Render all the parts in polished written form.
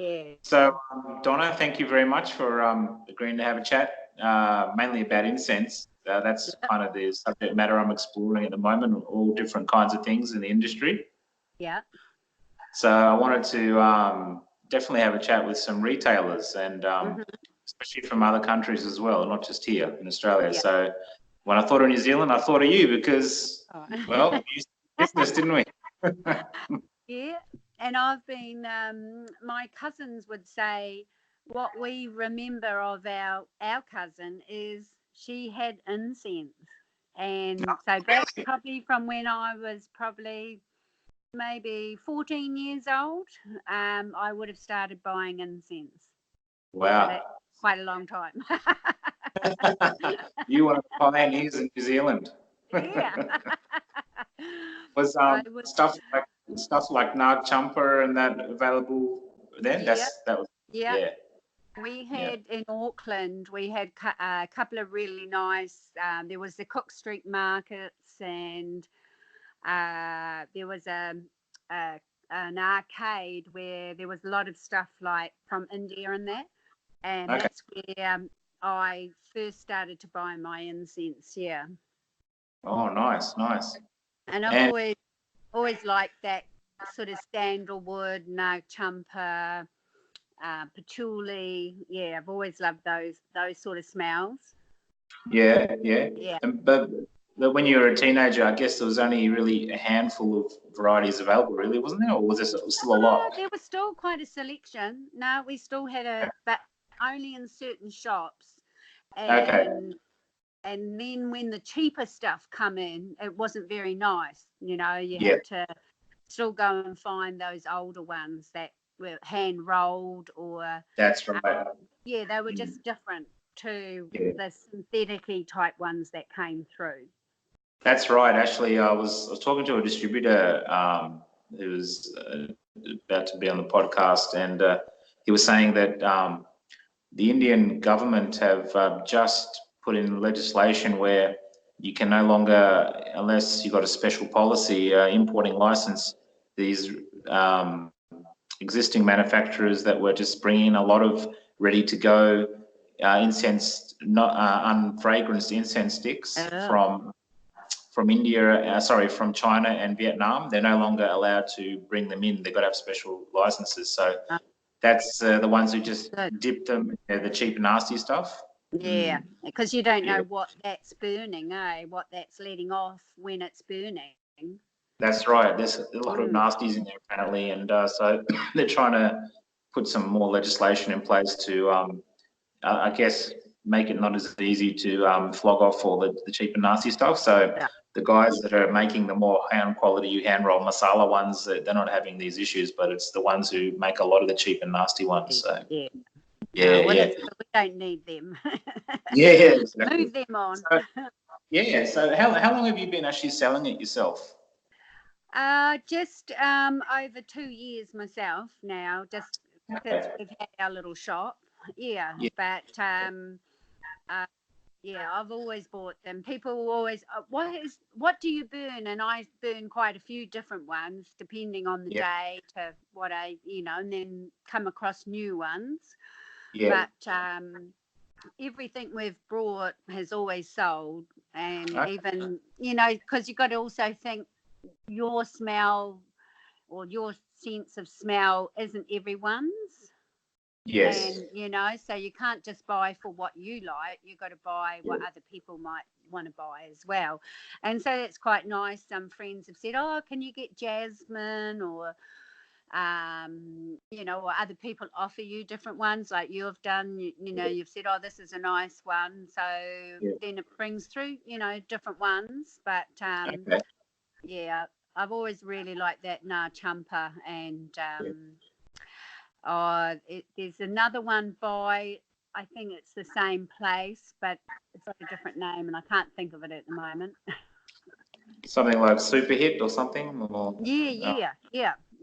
Yeah. So, Donna, thank you very much for agreeing to have a chat, mainly about incense. That's kind of the subject matter I'm exploring at the moment, all different kinds of things in the industry. Yeah. So I wanted to definitely have a chat with some retailers and especially from other countries as well, not just here in Australia. Yeah. So when I thought of New Zealand, I thought of you because, well, we used to do business, didn't we? Yeah. And I've been, my cousins would say what we remember of our cousin is she had incense. And so that's probably from when I was probably maybe 14 years old. I would have started buying incense. Wow. So that's quite a long time. You were pioneers in New Zealand. Yeah. Was stuff like Nag Champa and that available then? Yeah. That was Yeah. We had in Auckland, we had a couple of really nice, there was the Cook Street markets, and there was an arcade where there was a lot of stuff like from India and that. And that's where I first started to buy my incense, yeah. Oh, nice. And I've always liked that sort of sandalwood, Nag Champa, patchouli. Yeah, I've always loved those sort of smells. Yeah. Yeah. But when you were a teenager, I guess there was only really a handful of varieties available, really, wasn't there? Or was there still a lot? There was still quite a selection. No, we still had but only in certain shops. And and then when the cheaper stuff come in, it wasn't very nice. You know, you had to still go and find those older ones that were hand rolled or. That's right. Yeah, they were just different to the synthetic-y type ones that came through. That's right. Actually, I was talking to a distributor who was about to be on the podcast, and he was saying that the Indian government have just put in legislation where you can no longer, unless you've got a special policy, importing license, these existing manufacturers that were just bringing a lot of ready-to-go incense, not unfragranced incense sticks from India, from China and Vietnam. They're no longer allowed to bring them in. They've got to have special licenses. So that's the ones who just dip them, the cheap and nasty stuff. Yeah, because you don't know what that's burning, what that's letting off when it's burning. That's right. There's a lot of nasties in there apparently, and so they're trying to put some more legislation in place to, I guess, make it not as easy to flog off all the cheap and nasty stuff. So the guys that are making the more hand quality hand roll masala ones, they're not having these issues, but it's the ones who make a lot of the cheap and nasty ones. So we don't need them. Exactly. Move them on. So how long have you been actually selling it yourself? Just over 2 years myself now, just because we've had our little shop. But I've always bought them. People always, what do you burn? And I burn quite a few different ones depending on the day to what and then come across new ones. But everything we've brought has always sold, and even because you've got to also think your smell or your sense of smell isn't everyone's. Yes. And so you can't just buy for what you like. You've got to buy what other people might want to buy as well. And so it's quite nice. Some friends have said, oh, can you get jasmine, or or other people offer you different ones like you have done. You've said, oh, this is a nice one. So then it brings through, different ones. But I've always really liked that Nag Champa, and there's another one by, I think it's the same place, but it's got a different name, and I can't think of it at the moment. Something like Super Hit or something? Or,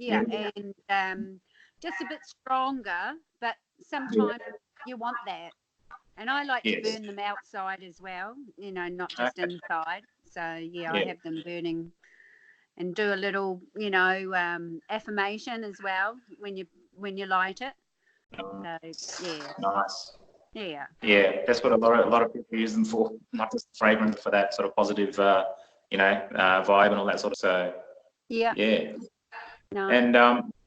And just a bit stronger, but sometimes you want that. And I like to burn them outside as well, not just inside. So I have them burning, and do a little, affirmation as well when you light it. So yeah. Nice. Yeah. Yeah, that's what a lot of people use them for, not just fragrance, for that sort of positive, vibe and all that sort of. So Yeah. yeah, No. and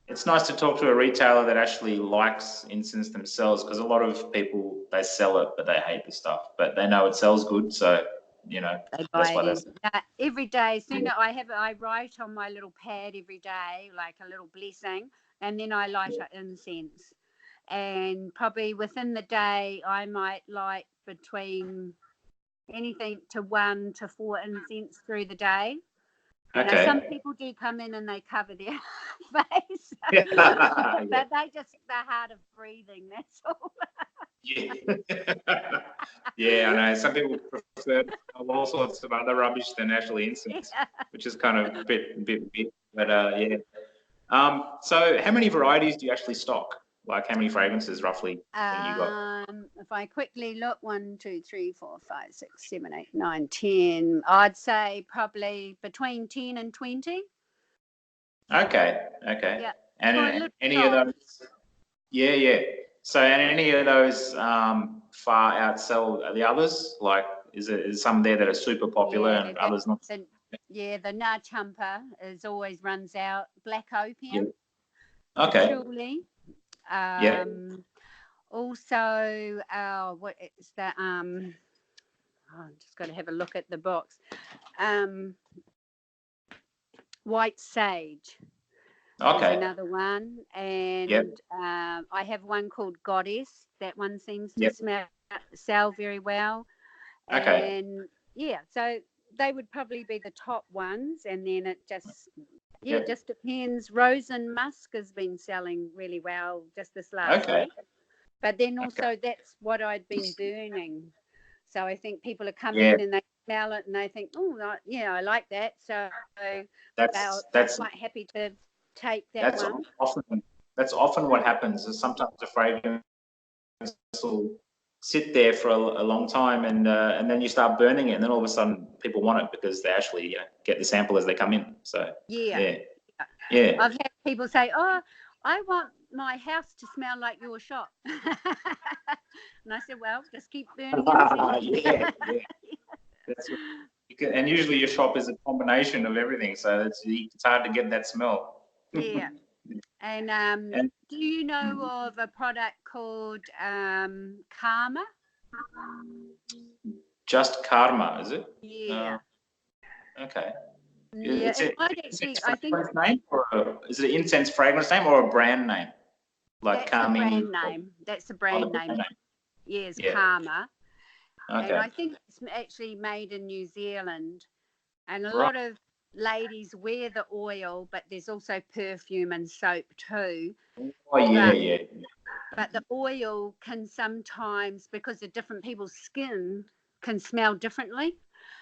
it's nice to talk to a retailer that actually likes incense themselves, because a lot of people, they sell it but they hate the stuff, but they know it sells good, so They that's buy why it that's every day. Sooner I write on my little pad every day, like a little blessing, and then I light an incense. And probably within the day, I might light between anything to 1 to 4 incense through the day. okay. Some people do come in and they cover their face, Yeah. but they're hard of breathing. That's all. Yeah. Yeah, I know. Some people prefer all sorts of other rubbish than actually incense, which is kind of a bit weird. But yeah. So how many varieties do you actually stock? Like, how many fragrances roughly have you got? If I quickly look, 1, 2, 3, 4, 5, 6, 7, 8, 9, 10. I'd say probably between 10 and 20. Okay. Yeah. And For a little any of shop. those? Yeah. So, and any of those far outsell the others? Like, is some there that are super popular and others not? The Na Champa always runs out. Black Opium. Yeah. Okay. Patchouli. Yeah. Also, what is that? I'm just got to have a look at the box. White Sage. Okay. Is another one, and I have one called Goddess. That one seems to sell very well. Okay. And yeah, so they would probably be the top ones, and then it just just depends. Rose and Musk has been selling really well just this last week, but then also that's what I'd been burning. So I think people are coming in and they smell it and they think, oh, yeah, I like that. So they're quite happy to take that one. That's often what happens. Is sometimes a fragrance will sit there for a long time, and then you start burning it, and then all of a sudden people want it because they actually get the sample as they come in. So yeah. I've had people say, oh, I want my house to smell like your shop. And I said, well, just keep burning incense. And usually your shop is a combination of everything, so it's hard to get that smell. Yeah. And do you know of a product called Karma? Just Karma, is it? Yeah. Okay. Yeah, Is it I think name, or is it an incense fragrance name or a brand name? Like that's a brand name. That's a brand name. Yes, Karma. Okay. And I think it's actually made in New Zealand. And a lot of ladies wear the oil, but there's also perfume and soap too. Oh, yeah. But the oil can sometimes, because of different people's skin, can smell differently.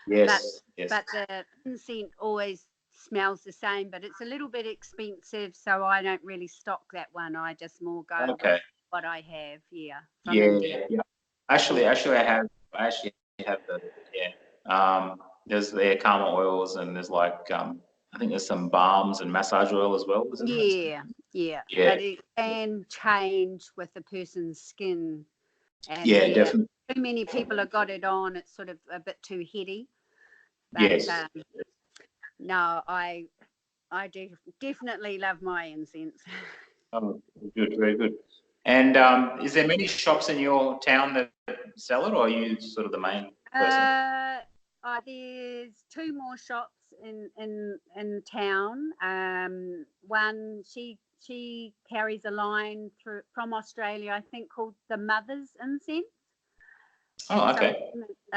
Yes. But the incense always smells the same, but it's a little bit expensive, so I don't really stock that one. I just more go with what I have. From India. Yeah. Actually, I have there's the Karma oils, and there's like I think there's some balms and massage oil as well. Isn't there? Yeah. But it can change with the person's skin. And definitely. Too many people have got it on. It's sort of a bit too heady. But, yes. No, I do definitely love my incense. Oh, good, very good. And is there many shops in your town that sell it, or are you sort of the main person? There's 2 more shops in town. One, she carries a line from Australia, I think, called the Mother's Incense. Oh, okay.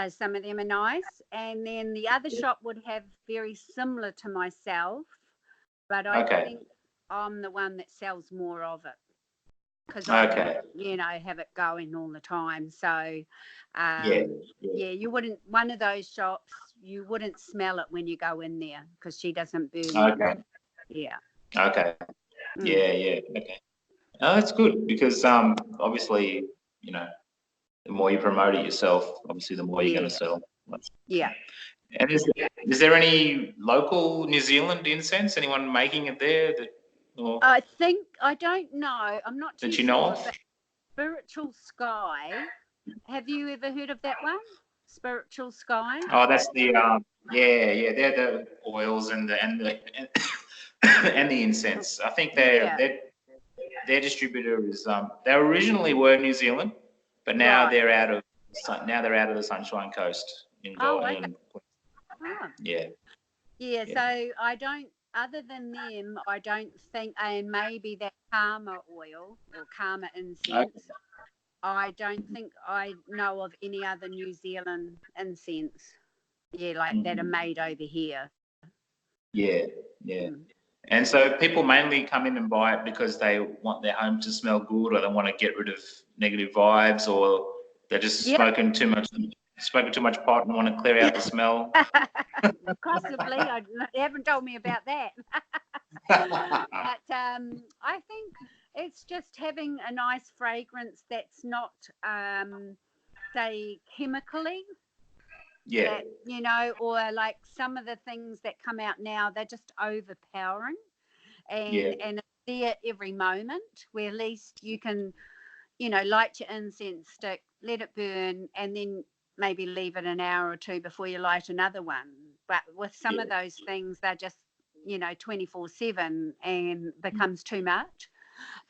Some of them are nice. And then the other shop would have very similar to myself, but I think I'm the one that sells more of it. Because I, have it going all the time. So, you wouldn't, one of those shops, you wouldn't smell it when you go in there because she doesn't burn. Okay. Yeah. Okay. Yeah. Okay. Oh, that's good because obviously, the more you promote it yourself, obviously the more you're going to sell. Yeah. And is there any local New Zealand incense? Anyone making it there? I don't know. I'm not too sure. That you know of? Spiritual Sky. Have you ever heard of that one? Spiritual Sky? Oh, that's the yeah, they're the oils and the and the incense. I think their distributor is they originally were New Zealand, but now Right. they're out of the Sunshine Coast in Okay. yeah. Yeah, so I don't, other than them, I don't think, and maybe that Karma oil or Karma incense, I don't think I know of any other New Zealand incense, like that are made over here. Yeah. And so people mainly come in and buy it because they want their home to smell good, or they want to get rid of negative vibes, or they're just smoking too much pot and want to clear out the smell. Possibly. They haven't told me about that. But I think it's just having a nice fragrance that's not, say, chemically. Yeah. That, or like some of the things that come out now, they're just overpowering. And it's there every moment, where at least you can, light your incense stick, let it burn, and then maybe leave it an hour or two before you light another one. But with some of those things, they're just, 24/7 and becomes too much.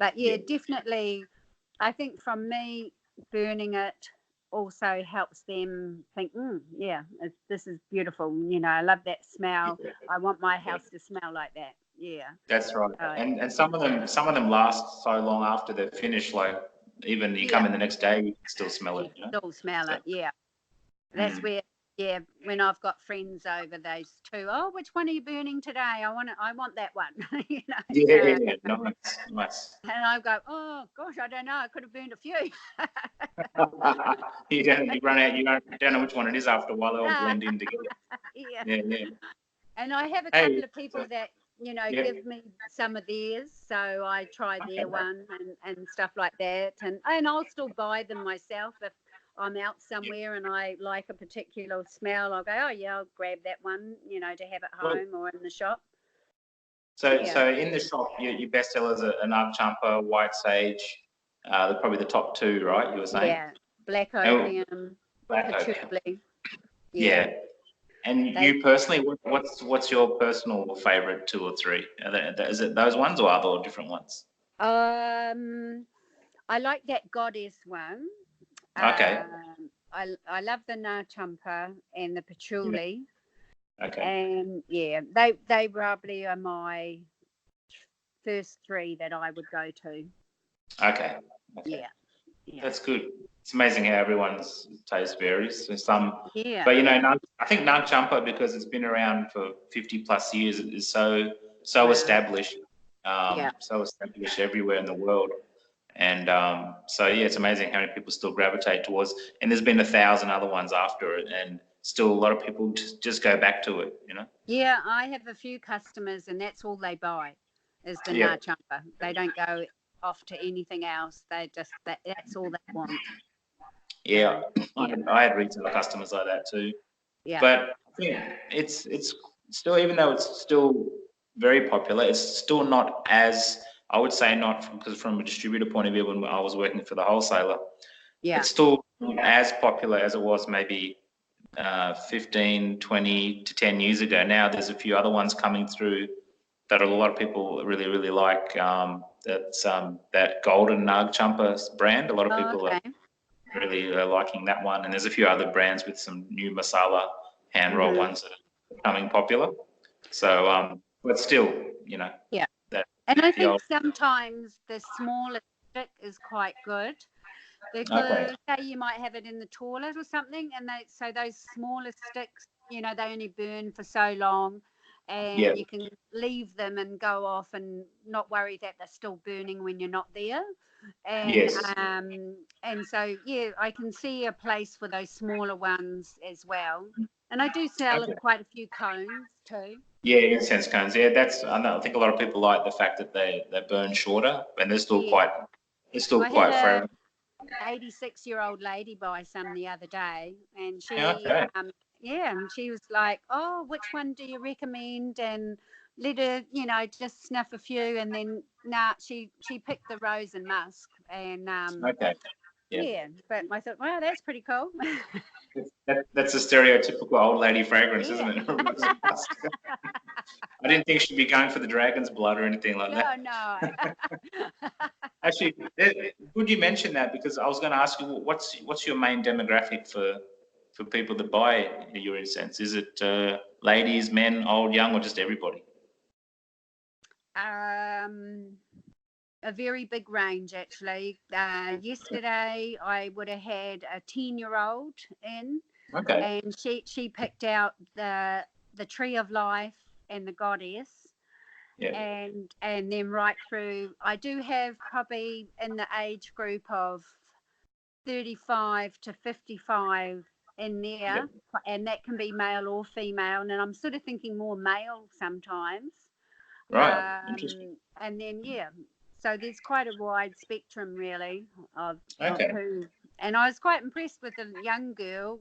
But definitely, I think from me, burning it also helps them think, this is beautiful. I love that smell. I want my house to smell like that. Yeah. That's right. And some of them last so long after they're finished, like even you come in the next day, you can still smell it. Still smell it, yeah. That's where, when I've got friends over, those two, which one are you burning today? I want that one. Nice. And I go, oh gosh, I don't know. I could have burned a few. You run out. You don't know which one it is after a while. They all blend in together. Yeah. And I have a couple of people that give me some of theirs, so I try their one and stuff like that, and I'll still buy them myself if I'm out somewhere and I like a particular smell. I'll go, I'll grab that one, to have at home or in the shop. So in the shop, your best sellers are Nag Champa, White Sage. They're probably the top two, right? You were saying. Yeah, Black Opium, Patchouli. Yeah. And you personally, what's your personal favourite 2 or 3? Is it those ones or other different ones? I like that Goddess one. Okay. I love the Nag Champa and the Patchouli. Okay. And they probably are my first 3 that I would go to. Okay. Yeah. That's good. It's amazing how everyone's taste varies. So but I think Nag Champa, because it's been around for 50 plus years, is so established. So established everywhere in the world. And it's amazing how many people still gravitate towards. And there's been 1,000 other ones after it, and still a lot of people just go back to it. Yeah, I have a few customers, and that's all they buy is the Nag Champa. They don't go off to anything else. They just that's all they want. Yeah, I had retail customers like that too. Yeah. But it's still, even though it's still very popular, it's still not as, I would say, because from a distributor point of view, when I was working for the wholesaler, it's still not as popular as it was maybe 15, 20 to 10 years ago. Now there's a few other ones coming through that a lot of people really, really like. That's that Golden Nag Champa brand. A lot of people are really liking that one. And there's a few other brands with some new masala hand roll ones that are becoming popular. So, but still, Yeah. And I think sometimes the smaller stick is quite good, because say you might have it in the toilet or something, and so those smaller sticks, they only burn for so long, and you can leave them and go off and not worry that they're still burning when you're not there. And and so I can see a place for those smaller ones as well. And I do sell quite a few cones too. Yeah, incense cones. Yeah, I think a lot of people like the fact that they burn shorter, and they're still quite fragrant. 86-year-old lady buy some the other day, and she and she was like, which one do you recommend? And let her just sniff a few, and then she picked the rose and musk, And Okay. yeah, but I thought, wow, that's pretty cool. That's a stereotypical old lady fragrance, Yeah. isn't it? I didn't think she'd be going for the dragon's blood or anything like that. No. Actually, good you mention that, because I was going to ask you, what's your main demographic for people that buy your incense? Is it ladies, men, old, young, or just everybody? A very big range, actually. Yesterday, I would have had a 10-year-old in, Okay. and she picked out the Tree of Life and the Goddess. Yeah. And then right through, I do have probably in the age group of 35 to 55 in there, Yeah. and that can be male or female. And I'm sort of thinking more male sometimes. Right. Interesting. And then so there's quite a wide spectrum really of Okay. who. And I was quite impressed with the young girl.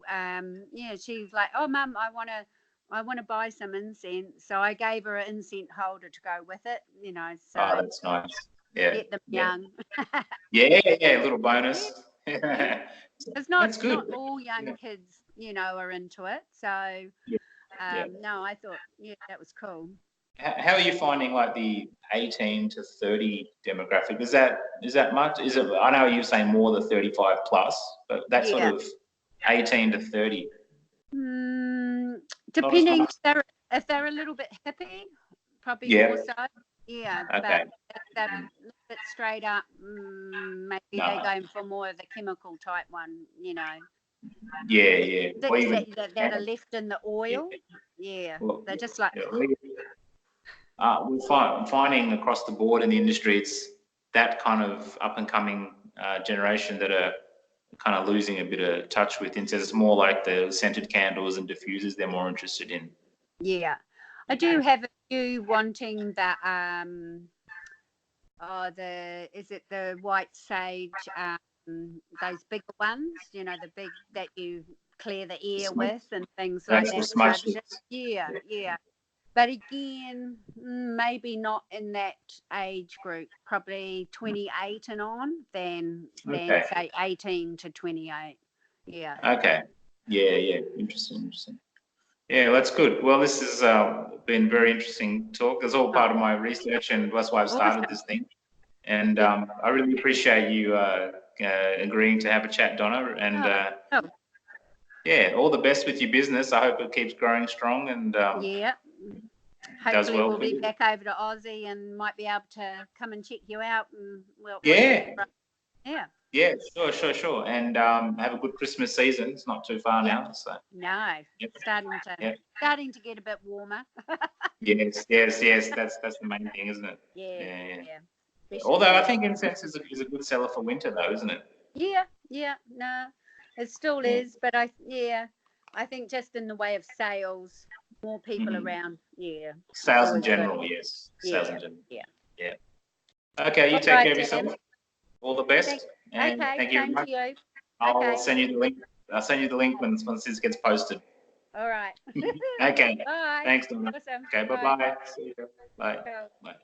She's like, "Oh, Mum, I want to buy some incense." So I gave her an incense holder to go with it, so Oh, that's nice. Yeah. get them young. Yeah, little bonus. Yeah. It's That's good. not all young kids, are into it. So no, I thought, that was cool. How are you finding like the 18 to 30 demographic? Is that much? Is it? I know you're saying more than 35 plus, but that sort of 18 to 30. Depending if they're a little bit hippie, probably more so. Yeah, okay. But if they're a little bit straight up, maybe they're going for more of the chemical type one, Yeah. That are left in the oil. Yeah, well, they're just like. We're finding across the board in the industry, it's that kind of up and coming generation that are kind of losing a bit of touch with incense. It's more like the scented candles and diffusers they're more interested in. Yeah, I do have a few wanting the the white sage, those bigger ones, the big that you clear the air with and things like that. The smudges. Yeah. But again, maybe not in that age group, probably 28 and on, than say 18 to 28. Yeah. Okay. Yeah. Interesting. Yeah, that's good. Well, this has been very interesting talk. It's all part of my research, and that's why I've started this thing. And I really appreciate you agreeing to have a chat, Donna. And all the best with your business. I hope it keeps growing strong and hopefully we'll be back over to Aussie and might be able to come and check you out. And Yeah, sure. And have a good Christmas season. It's not too far now. So. No, starting to get a bit warmer. Yes. That's the main thing, isn't it? Yeah. Although I think incense is a good seller for winter, though, isn't it? Yeah. No, it still is, but I think just in the way of sales, more people around. Yeah. Sales in general, yes. Sales in general. Yeah. Okay, you take care of yourself. All the best. And thank you very much. I'll send you the link. I'll send you the link once this gets posted. All right. Okay. Bye. Thanks, Donna. Awesome. Okay, bye-bye. See you. Bye. Okay. Bye.